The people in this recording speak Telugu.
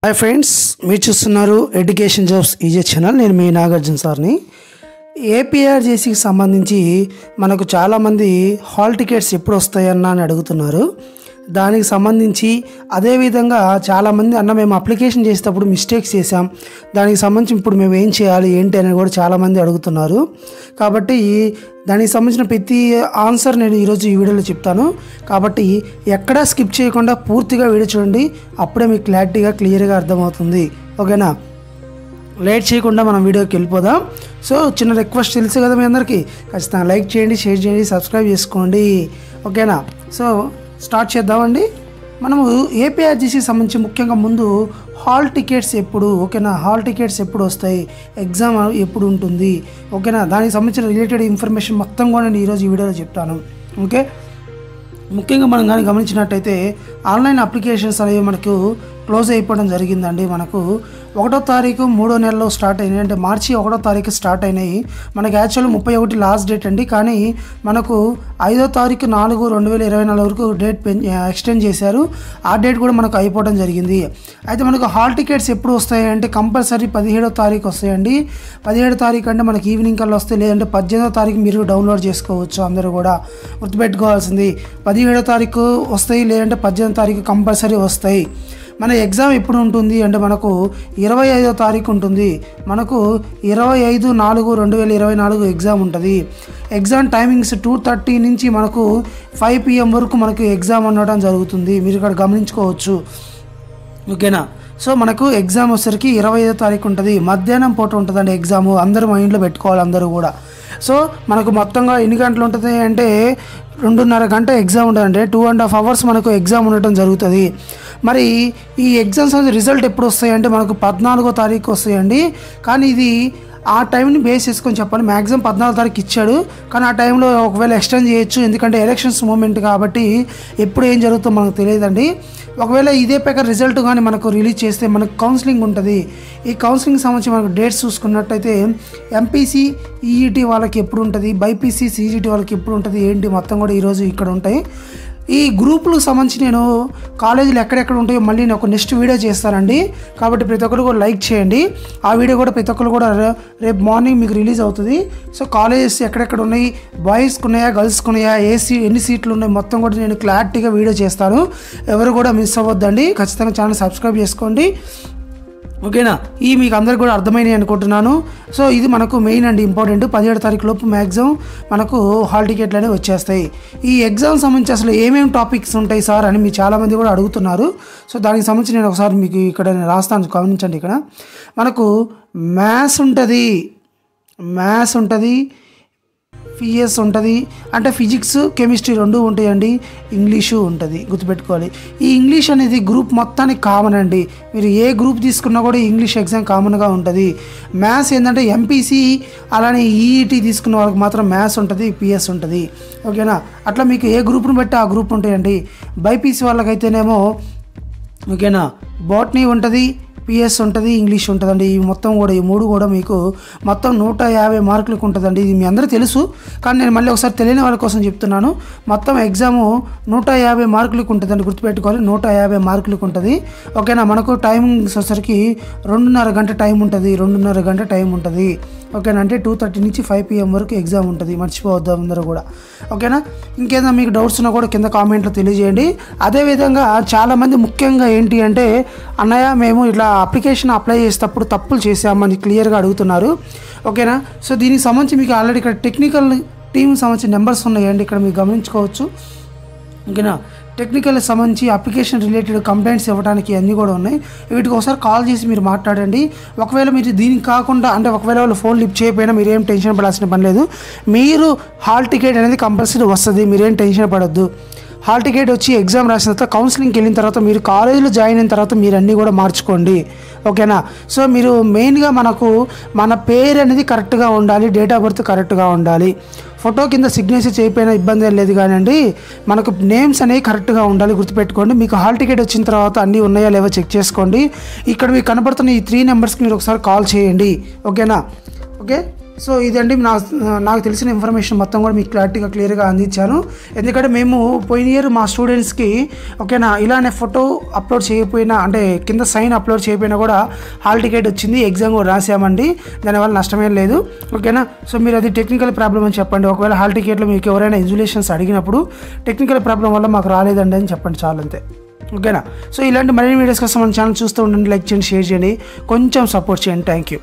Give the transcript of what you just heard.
హాయ్ ఫ్రెండ్స్, మీరు చూస్తున్నారు ఎడ్యుకేషన్ జాబ్స్ ఈజీ ఛానల్. నేను మీ నాగార్జున సార్ని. ఏపీఆర్జేసీకి సంబంధించి మనకు చాలామంది హాల్ టికెట్స్ ఎప్పుడు వస్తాయన్నా అని అడుగుతున్నారు. దానికి సంబంధించి అదేవిధంగా చాలామంది అన్న మేము అప్లికేషన్ చేసేటప్పుడు మిస్టేక్స్ చేసాం, దానికి సంబంధించి ఇప్పుడు మేము ఏం చేయాలి ఏంటి అని కూడా చాలామంది అడుగుతున్నారు. కాబట్టి దానికి సంబంధించిన ప్రతి ఆన్సర్ నేను ఈరోజు ఈ వీడియోలో చెప్తాను. కాబట్టి ఎక్కడా స్కిప్ చేయకుండా పూర్తిగా వీడియో చూడండి, అప్పుడే మీకు క్లియర్గా అర్థమవుతుంది. ఓకేనా? లేట్ చేయకుండా మనం వీడియోకి వెళ్ళిపోదాం. సో చిన్న రిక్వెస్ట్ తెలుసు కదా మీ అందరికీ, ఖచ్చితంగా లైక్ చేయండి, షేర్ చేయండి, సబ్స్క్రైబ్ చేసుకోండి. ఓకేనా? సో స్టార్ట్ చేద్దామండి. మనము ఏపీఆర్జీసీకి సంబంధించి ముఖ్యంగా ముందు హాల్ టికెట్స్ ఎప్పుడు, ఓకేనా, హాల్ టికెట్స్ ఎప్పుడు వస్తాయి, ఎగ్జామ్ ఎప్పుడు ఉంటుంది, ఓకేనా, దానికి సంబంధించిన రిలేటెడ్ ఇన్ఫర్మేషన్ మొత్తం కూడా నేను ఈరోజు ఈ వీడియోలో చెప్తాను. ఓకే, ముఖ్యంగా మనం కానీ గమనించినట్టయితే ఆన్లైన్ అప్లికేషన్స్ అనేవి మనకు క్లోజ్ అయిపోవడం జరిగిందండి. మనకు 1వ తారీఖు 3వ నెలలో స్టార్ట్ అయినాయి, అంటే మార్చి 1వ తారీఖు స్టార్ట్ అయినాయి. మనకి యాక్చువల్ 31 లాస్ట్ డేట్ అండి, కానీ మనకు 5వ తారీఖు 4/2024 వరకు డేట్ ఎక్స్టెండ్ చేశారు. ఆ డేట్ కూడా మనకు అయిపోవడం జరిగింది. అయితే మనకు హాల్ టికెట్స్ ఎప్పుడు వస్తాయి అంటే కంపల్సరీ 17వ తారీఖు వస్తాయండి. 17వ తారీఖు అంటే మనకి ఈవినింగ్ కల్లా వస్తాయి, లేదంటే 18వ తారీఖు మీరు డౌన్లోడ్ చేసుకోవచ్చు. అందరూ కూడా గుర్తుపెట్టుకోవాల్సింది 17వ తారీఖు వస్తాయి, లేదంటే 18వ తారీఖు కంపల్సరీ వస్తాయి. మన ఎగ్జామ్ ఎప్పుడు ఉంటుంది అంటే మనకు 25వ తారీఖు ఉంటుంది. మనకు 25/4/2024 ఎగ్జామ్ ఉంటుంది. ఎగ్జామ్ టైమింగ్స్ 2:30 నుంచి మనకు 5 PM వరకు మనకు ఎగ్జామ్ ఉండడం జరుగుతుంది. మీరు ఇక్కడ గమనించుకోవచ్చు. ఓకేనా? సో మనకు ఎగ్జామ్ వచ్చేసరికి 25వ తారీఖు ఉంటుంది, మధ్యాహ్నం పూట ఉంటుందండి ఎగ్జాము. అందరూ మైండ్లో పెట్టుకోవాలి అందరూ కూడా. సో మనకు మొత్తంగా ఎన్ని గంటలు ఉంటుంది అంటే 2.5 గంట ఎగ్జామ్ ఉంటుందంటే 2.5 hours మనకు ఎగ్జామ్ ఉండటం జరుగుతుంది. మరి ఈ ఎగ్జామ్స్ రిజల్ట్ ఎప్పుడు వస్తాయంటే మనకు 14వ తారీఖు వస్తాయండి. కానీ ఇది ఆ టైంని బేస్ చేసుకొని చెప్పాలి. మ్యాక్సిమం 14వ తారీఖు ఇచ్చాడు, కానీ ఆ టైంలో ఒకవేళ ఎక్స్టెండ్ చేయొచ్చు, ఎందుకంటే ఎలక్షన్స్ మూమెంట్ కాబట్టి ఎప్పుడు ఏం జరుగుతుందో మనకు తెలియదండి. ఒకవేళ ఇదే ప్రకారం రిజల్ట్ కానీ మనకు రిలీజ్ చేస్తే మనకు కౌన్సిలింగ్ ఉంటుంది. ఈ కౌన్సిలింగ్ సంబంధించి మనకు డేట్స్ చూసుకున్నట్టయితే ఎంపీసీ ఈఈటీ వాళ్ళకి ఎప్పుడు ఉంటుంది, బైపీసీ సీజీటీ వాళ్ళకి ఎప్పుడు ఉంటుంది ఏంటి మొత్తం కూడా ఈరోజు ఇక్కడ ఉంటాయి. ఈ గ్రూపులకు సంబంధించి నేను కాలేజీలు ఎక్కడెక్కడ ఉంటాయో మళ్ళీ నేను ఒక నెక్స్ట్ వీడియో చేస్తానండి. కాబట్టి ప్రతి ఒక్కరు కూడా లైక్ చేయండి. ఆ వీడియో కూడా ప్రతి ఒక్కరు కూడా రేపు మార్నింగ్ మీకు రిలీజ్ అవుతుంది. సో కాలేజెస్ ఎక్కడెక్కడ ఉన్నాయి, బాయ్స్కి ఉన్నాయా, గర్ల్స్కి ఉన్నాయా, ఎన్ని సీట్లు ఉన్నాయి మొత్తం కూడా నేను క్లారిటీగా వీడియో చేస్తాను. ఎవరు కూడా మిస్ అవ్వద్దండి. ఖచ్చితంగా ఛానల్ సబ్స్క్రైబ్ చేసుకోండి. ఓకేనా? ఈ మీకు అందరికి కూడా అర్థమైనాయి అనుకుంటున్నాను. సో ఇది మనకు మెయిన్ అండి, ఇంపార్టెంట్. 17వ తారీఖు లోపు మ్యాక్సిమం మనకు హాల్ టికెట్లు అనేవి వచ్చేస్తాయి. ఈ ఎగ్జామ్ సంబంధించి అసలు ఏమేమి టాపిక్స్ ఉంటాయి సార్ అని మీరు చాలామంది కూడా అడుగుతున్నారు. సో దానికి సంబంధించి నేను ఒకసారి మీకు ఇక్కడ నేను రాస్తాను, గమనించండి. ఇక్కడ మనకు మ్యాథ్స్ ఉంటుంది, పిఎస్ ఉంటుంది, అంటే ఫిజిక్స్ కెమిస్ట్రీ 2 ఉంటాయండి, ఇంగ్లీషు ఉంటుంది. గుర్తుపెట్టుకోవాలి. ఈ ఇంగ్లీష్ అనేది గ్రూప్ మొత్తానికి కామన్ అండి. మీరు ఏ గ్రూప్ తీసుకున్నా కూడా ఇంగ్లీష్ ఎగ్జామ్ కామన్గా ఉంటుంది. మ్యాథ్స్ ఏంటంటే ఎంపీసీ అలానే ఈఈటీ తీసుకున్న వాళ్ళకి మాత్రం మ్యాథ్స్ ఉంటుంది, పిఎస్ ఉంటుంది. ఓకేనా? అట్లా మీకు ఏ గ్రూప్ను బట్టి ఆ గ్రూప్ ఉంటాయండి. బైపీసీ వాళ్ళకైతేనేమో ఓకేనా బాటనీ ఉంటుంది, పిఎస్ ఉంటుంది, ఇంగ్లీష్ ఉంటుందండి. ఈ మొత్తం కూడా ఈ 3 కూడా మీకు మొత్తం 150 మార్కులకు ఉంటుందండి. ఇది మీ అందరూ తెలుసు, కానీ నేను మళ్ళీ ఒకసారి తెలియని వాళ్ళ కోసం చెప్తున్నాను. మొత్తం ఎగ్జాము 150 మార్కులకు ఉంటుందండి. గుర్తుపెట్టుకోవాలి, 150 మార్కులకు ఉంటుంది. ఓకేనా? మనకు టైమింగ్స్ వచ్చేసరికి 2.5 గంట టైం ఉంటుంది, 2.5 గంట టైం ఉంటుంది. ఓకేనా? అంటే 2:30 నుంచి 5 PM వరకు ఎగ్జామ్ ఉంటుంది. మర్చిపోవద్దు అందరూ కూడా. ఓకేనా? ఇంకేదైనా మీకు డౌట్స్ ఉన్నా కూడా కింద కామెంట్లో తెలియజేయండి. అదేవిధంగా చాలామంది ముఖ్యంగా ఏంటి అంటే అన్నయ్య మేము ఇట్లా అప్లికేషన్ అప్లై చేసేటప్పుడు తప్పులు చేసామని క్లియర్గా అడుగుతున్నారు. ఓకేనా? సో దీనికి సంబంధించి మీకు ఆల్రెడీ ఇక్కడ టెక్నికల్ టీమ్ సంబంధించిన నెంబర్స్ ఉన్నాయండి, ఇక్కడ మీరు గమనించుకోవచ్చు. ఓకేనా? టెక్నికల్ సంబంధించి అప్లికేషన్ రిలేటెడ్ కంప్లైంట్స్ ఇవ్వడానికి అన్నీ కూడా ఉన్నాయి. వీటికి ఒకసారి కాల్ చేసి మీరు మాట్లాడండి. ఒకవేళ మీరు దీనికి కాకుండా అంటే ఒకవేళ వాళ్ళు ఫోన్ లిఫ్ట్ చేయకపోయినా మీరేం టెన్షన్ పడాల్సిన పని లేదు. మీరు హాల్ టికెట్ అనేది కంపల్సరీ వస్తుంది, మీరేం టెన్షన్ పడొద్దు. హాల్ టికెట్ వచ్చి ఎగ్జామ్ రాసిన తర్వాత కౌన్సిలింగ్కి వెళ్ళిన తర్వాత మీరు కాలేజీలో జాయిన్ అయిన తర్వాత మీరు అన్నీ కూడా మార్చుకోండి. ఓకేనా? సో మీరు మెయిన్గా మనకు మన పేరు అనేది కరెక్ట్గా ఉండాలి, డేట్ ఆఫ్ బర్త్ కరెక్ట్గా ఉండాలి. ఫోటో కింద సిగ్నేచర్ చేయకపోయినా ఇబ్బంది ఏం లేదు, కానివ్వండి మనకు నేమ్స్ అనేవి కరెక్ట్గా ఉండాలి. గుర్తుపెట్టుకోండి. మీకు హాల్ టికెట్ వచ్చిన తర్వాత అన్నీ ఉన్నాయా లేవో చెక్ చేసుకోండి. ఇక్కడ మీకు కనపడుతున్న ఈ 3 నెంబర్స్కి మీరు ఒకసారి కాల్ చేయండి. ఓకేనా? ఓకే, సో ఇదండి నాకు తెలిసిన ఇన్ఫర్మేషన్ మొత్తం కూడా మీకు క్లియర్గా అందించాను. ఎందుకంటే మేము పోయిన ఇయర్ మా స్టూడెంట్స్కి ఓకేనా ఇలానే ఫోటో అప్లోడ్ చేయకపోయినా అంటే కింద సైన్ అప్లోడ్ చేయకపోయినా కూడా హాల్ టికెట్ వచ్చింది, ఎగ్జామ్ కూడా రాసామండి, దానివల్ల నష్టమేం లేదు ఓకేనా. సో మీరు అది టెక్నికల్ ప్రాబ్లం అని చెప్పండి. ఒకవేళ హాల్ టికెట్లో మీకు ఎవరైనా ఇన్సులేషన్స్ అడిగినప్పుడు టెక్నికల్ ప్రాబ్లం వల్ల మాకు రాలేదండి అని చెప్పండి చాలు, అంతే ఓకేనా. సో ఇలాంటి మరిన్ని వీడియోస్ కోసం మన ఛానల్ చూస్తూ ఉండండి, లైక్ చేయండి, షేర్ చేయండి, కొంచెం సపోర్ట్ చేయండి. Thank you.